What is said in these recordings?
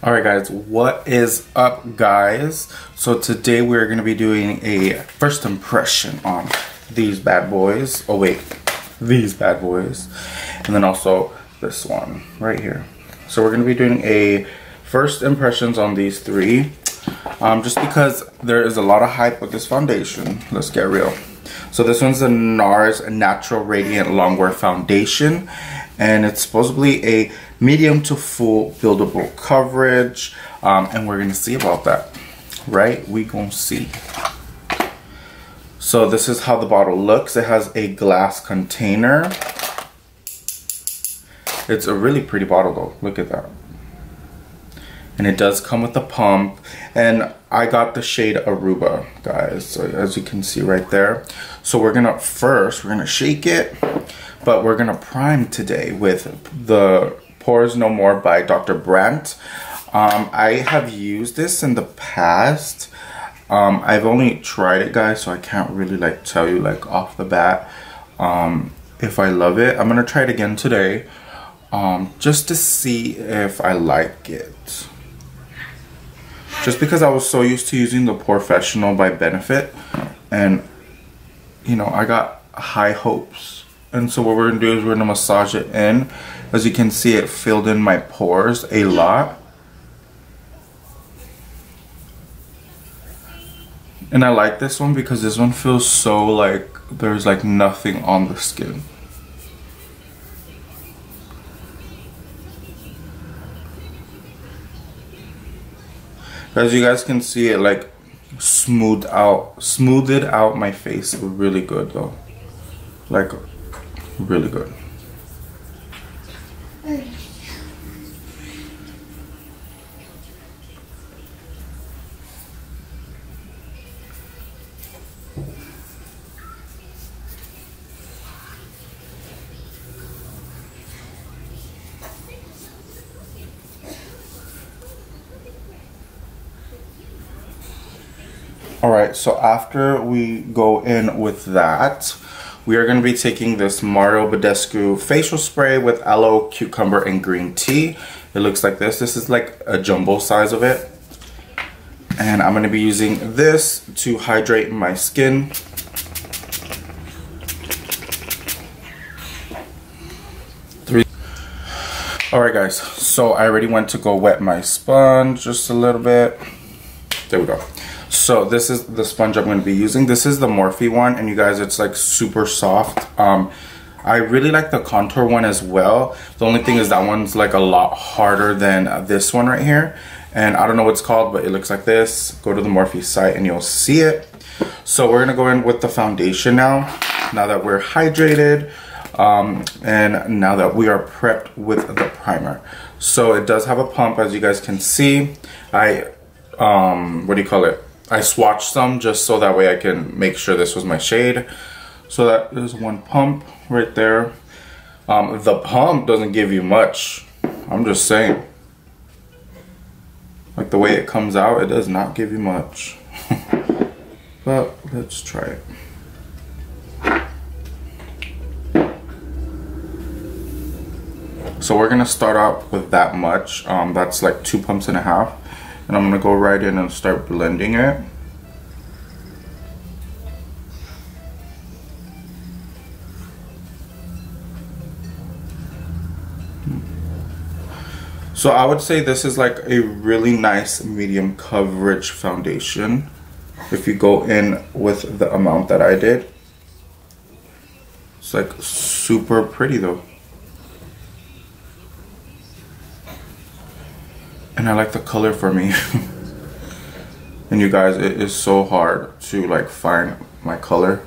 Alright guys, what is up guys? So today we're going to be doing a first impression on these bad boys. Oh wait, these bad boys. And then also this one right here. So we're going to be doing a first impressions on these three. Just because there is a lot of hype with this foundation. Let's get real. So this one's the Nars Natural Radiant Longwear Foundation. And it's supposedly a medium to full buildable coverage. And we're gonna see about that, right? We gonna see. So this is how the bottle looks. It has a glass container. It's a really pretty bottle though, look at that. And it does come with a pump. And I got the shade Aruba, guys, so as you can see right there. So we're gonna shake it, but we're gonna prime today with the Pores No More by Dr. Brant. I have used this in the past. I've only tried it, guys, so I can't really like tell you like off the bat if I love it. I'm gonna try it again today just to see if I like it. Just because I was so used to using the PORE-FILLER by Benefit, and you know, I got high hopes. And so what we're gonna do is we're gonna massage it in. As you can see, it filled in my pores a lot. And I like this one because this one feels so like there's like nothing on the skin. As you guys can see, it like smoothed out my face really good though. Like really good. Alright, so after we go in with that, we are going to be taking this Bedescu facial spray with aloe, cucumber, and green tea. It looks like this. This is like a jumbo size of it. And I'm going to be using this to hydrate my skin. Alright guys, so I already went to go wet my sponge just a little bit. There we go. So this is the sponge I'm going to be using. This is the Morphe one, and you guys, it's like super soft. I really like the contour one as well. The only thing is that one's like a lot harder than this one right here. And I don't know what it's called, but it looks like this. Go to the Morphe site and you'll see it. So we're going to go in with the foundation now that we're hydrated. And now that we are prepped with the primer. So it does have a pump, as you guys can see. I swatched some just so that way I can make sure this was my shade. So that is one pump right there. The pump doesn't give you much. I'm just saying. Like the way it comes out, it does not give you much. But let's try it. So we're gonna start out with that much. That's like 2.5 pumps. And I'm gonna go right in and start blending it. So I would say this is like a really nice medium coverage foundation. If you go in with the amount that I did. It's like super pretty though. And I like the color for me. And you guys, it is so hard to like find my color.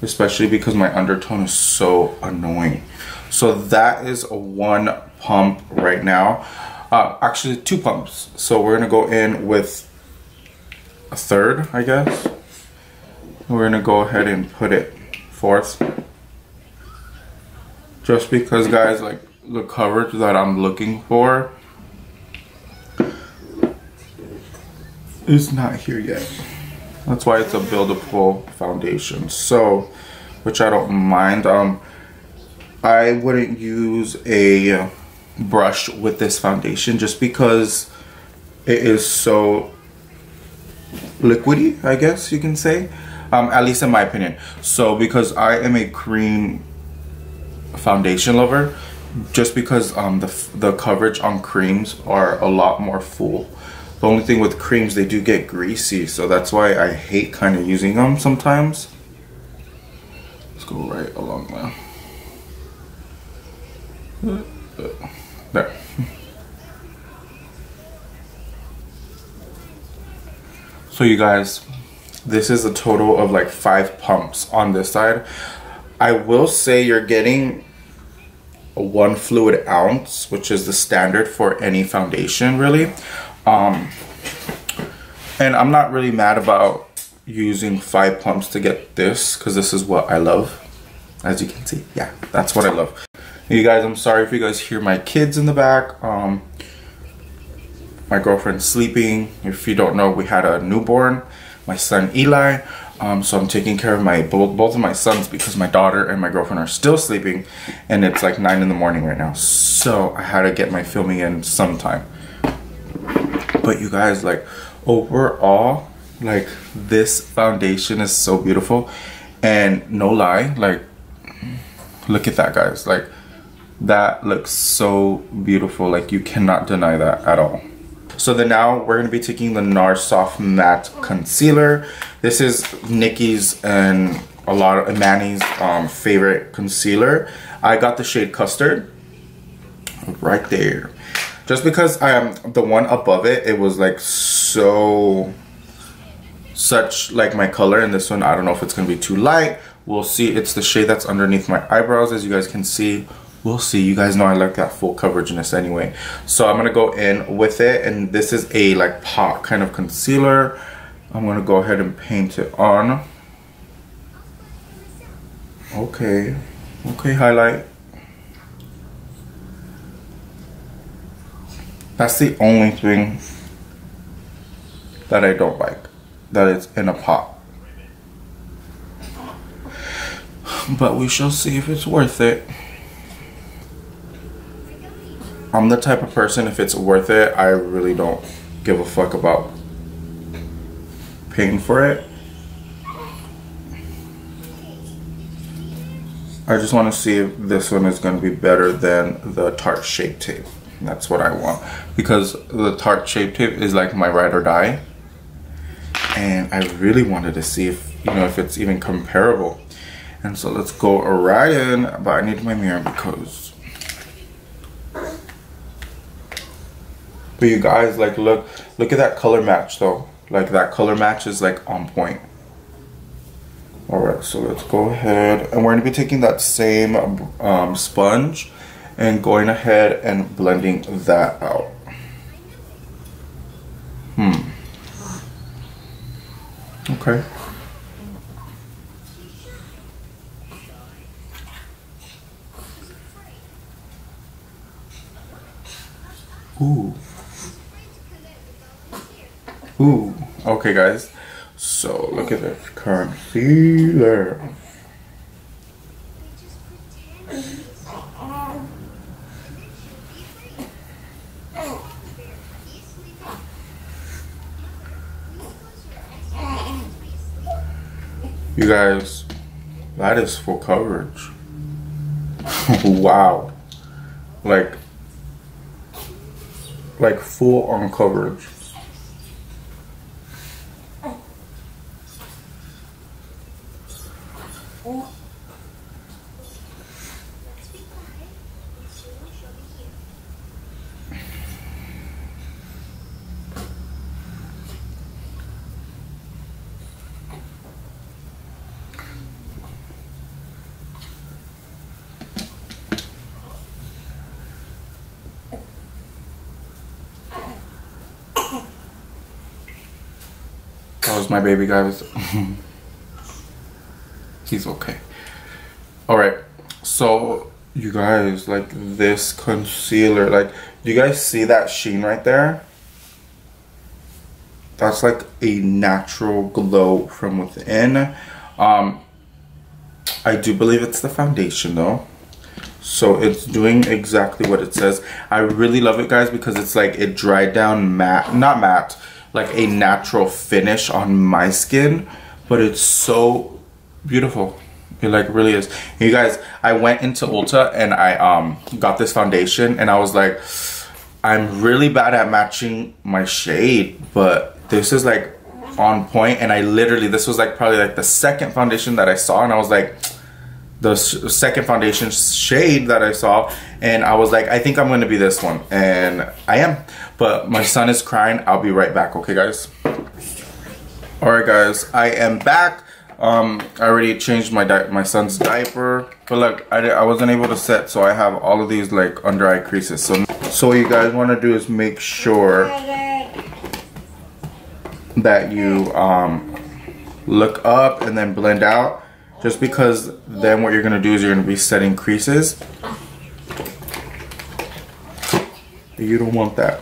Especially because my undertone is so annoying. So that is a 1 pump right now. Actually 2 pumps. So we're gonna go in with a third, I guess. We're gonna go ahead and put it 4th. Just because, guys, like the coverage that I'm looking for is not here yet. That's why it's a buildable foundation. So, which I don't mind. I wouldn't use a brush with this foundation just because it is so liquidy, I guess you can say, at least in my opinion. So because I am a cream foundation lover, just because the coverage on creams are a lot more full. The only thing with creams, they do get greasy, so that's why I hate kind of using them sometimes. Let's go right along there. So you guys, this is a total of like 5 pumps on this side. I will say you're getting 1 fluid ounce, which is the standard for any foundation really. And I'm not really mad about using 5 pumps to get this, because this is what I love. As you can see, yeah, that's what I love. You guys, I'm sorry if you guys hear my kids in the back. My girlfriend's sleeping. If you don't know, we had a newborn, my son Eli. So I'm taking care of both of my sons because my daughter and my girlfriend are still sleeping, and it's like 9 in the morning right now. So I had to get my filming in sometime. But you guys, like, overall, like, this foundation is so beautiful. And no lie, like, look at that, guys. Like, that looks so beautiful. Like, you cannot deny that at all. So then now we're going to be taking the Nars Soft Matte Concealer. This is Nikki's and a lot of Manny's favorite concealer. I got the shade Custard right there. Just because the one above it, it was like such like my color, and this one, I don't know if it's going to be too light. We'll see. It's the shade that's underneath my eyebrows, as you guys can see. We'll see. You guys know I like that full coverageness anyway. So I'm going to go in with it, and this is a like pot kind of concealer. I'm going to go ahead and paint it on. Okay. Okay, highlight. That's the only thing that I don't like, that it's in a pot. But we shall see if it's worth it. I'm the type of person, if it's worth it, I really don't give a fuck about paying for it. I just want to see if this one is going to be better than the Tarte Shape Tape. That's what I want, because the Tarte Shape Tape is like my ride or die, and I really wanted to see if, you know, if it's even comparable. And so let's go right in, but I need my mirror because, but you guys, like, look at that color match though. Like, that color match is like on point. Alright, so let's go ahead, and we're going to be taking that same sponge and going ahead and blending that out. Okay. Ooh. Ooh. Okay, guys. So look at the concealer. You guys, that is full coverage. Wow. Like full on coverage. That was my baby, guys. He's okay. Alright, so you guys, like, this concealer, like, do you guys see that sheen right there? That's like a natural glow from within. I do believe it's the foundation though. So it's doing exactly what it says. I really love it, guys, because it's like it dried down matte, not matte, like a natural finish on my skin, but it's so beautiful. It like really is. You guys, I went into Ulta and I got this foundation and I was like, I'm really bad at matching my shade, but this is like on point. And I literally, this was like probably like the second foundation that I saw, and I was like, the second foundation shade that I saw, and I was like, I think I'm gonna be this one, and I am. But my son is crying. I'll be right back, okay guys? Alright guys, I am back. I already changed my son's diaper, but look, I wasn't able to set, so I have all of these like under eye creases. So what you guys want to do is make sure that you look up and then blend out, just because then what you're gonna do is you're gonna be setting creases. You don't want that.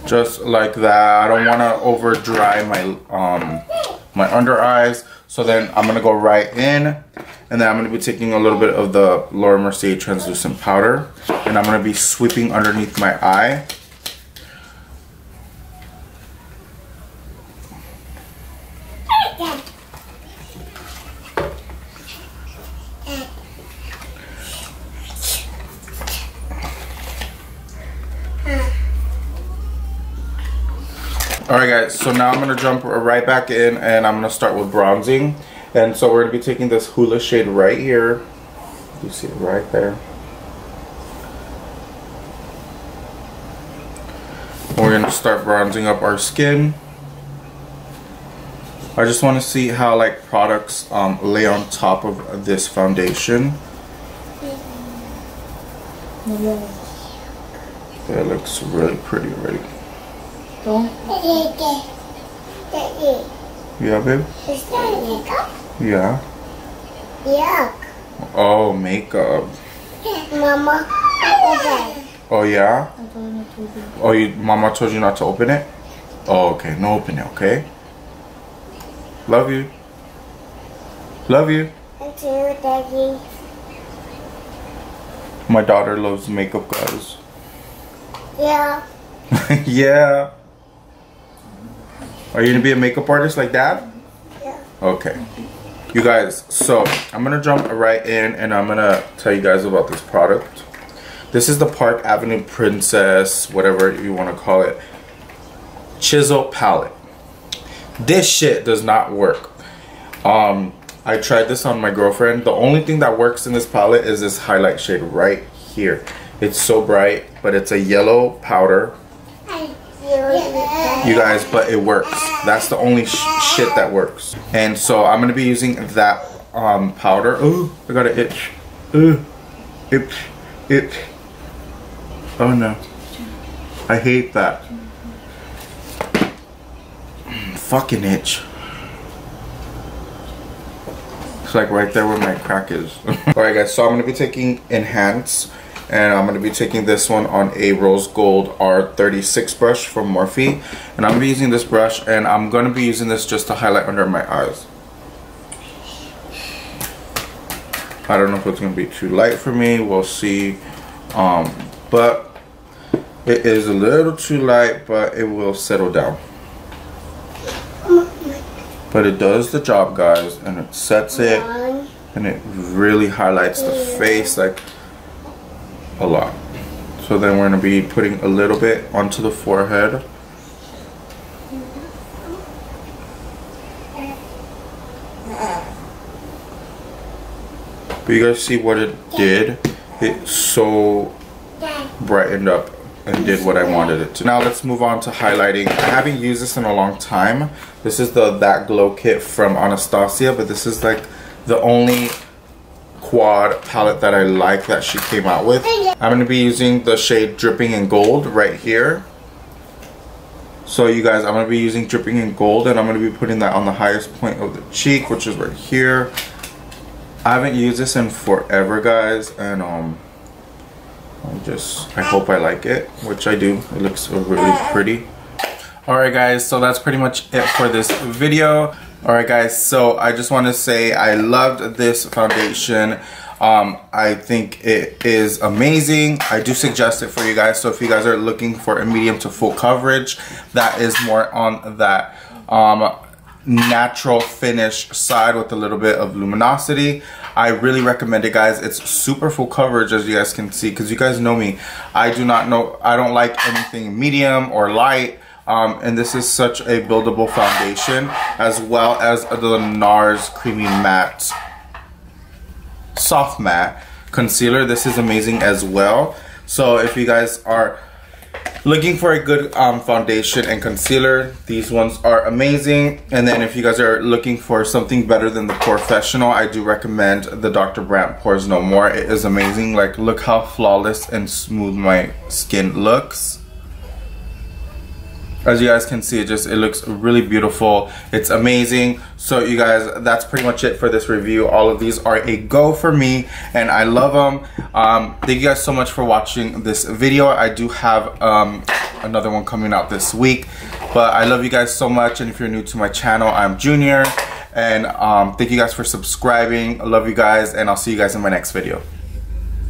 Just like that. I don't want to over dry my under eyes, so then I'm gonna go right in, and then I'm gonna be taking a little bit of the Laura Mercier translucent powder, and I'm gonna be sweeping underneath my eye. Alright guys, so now I'm going to jump right back in and I'm going to start with bronzing. And so we're going to be taking this Hoola shade right here. You see it right there. We're going to start bronzing up our skin. I just want to see how like products lay on top of this foundation. That looks really pretty already. Yeah, babe? Is that makeup? Yeah. Yuck. Oh, makeup. Mama, open. Oh, yeah? Oh, Mama told you not to open it? Oh, okay. No open it, okay? Love you. Love you. Thank you, Daddy. My daughter loves makeup, guys. Yeah. Yeah. Are you gonna be a makeup artist like Dad? Yeah. Okay. You guys, so I'm gonna jump right in and I'm gonna tell you guys about this product. This is the Park Avenue Princess, whatever you want to call it, Chisel Palette. This shit does not work. I tried this on my girlfriend. The only thing that works in this palette is this highlight shade right here. It's so bright, but it's a yellow powder. You guys, but it works. That's the only shit that works. And so I'm gonna be using that powder. Ooh, I got an itch. Ooh, itch. Oh no, I hate that. Fucking itch. It's like right there where my crack is. Alright guys, so I'm gonna be taking Enhance. And I'm going to be taking this one on a Rose Gold R36 brush from Morphe. And I'm going to be using this brush, and I'm going to be using this just to highlight under my eyes. I don't know if it's going to be too light for me. We'll see. But it is a little too light, but it will settle down. But it does the job, guys. And it sets it. And it really highlights the face. Like, a lot. So then we're going to be putting a little bit onto the forehead. But you guys see what it did? It so brightened up and did what I wanted it to. Now let's move on to highlighting. I haven't used this in a long time. This is the That Glow kit from Anastasia, but this is like the only quad palette that I like that she came out with. I'm going to be using the shade Dripping in Gold right here. So you guys, I'm going to be using Dripping in Gold, and I'm going to be putting that on the highest point of the cheek, which is right here. I haven't used this in forever, guys, and I hope I like it, which I do. It looks really pretty. Alright guys, so that's pretty much it for this video. Alright guys, so I just want to say I loved this foundation. I think it is amazing. I do suggest it for you guys. So if you guys are looking for a medium to full coverage, that is more on that natural finish side with a little bit of luminosity, I really recommend it, guys. It's super full coverage, as you guys can see, because you guys know me. I don't like anything medium or light. And this is such a buildable foundation, as well as the Nars Creamy Matte Soft Matte Concealer. This is amazing as well. So if you guys are looking for a good foundation and concealer, these ones are amazing. And then if you guys are looking for something better than the PORE-FILLER, I do recommend the Dr. Brant Pores No More. It is amazing. Like, look how flawless and smooth my skin looks. As you guys can see, it looks really beautiful. It's amazing. So you guys, that's pretty much it for this review. All of these are a go for me, and I love them. Thank you guys so much for watching this video. I do have another one coming out this week, but I love you guys so much. And if you're new to my channel, I'm Junior, and thank you guys for subscribing. I love you guys, and I'll see you guys in my next video.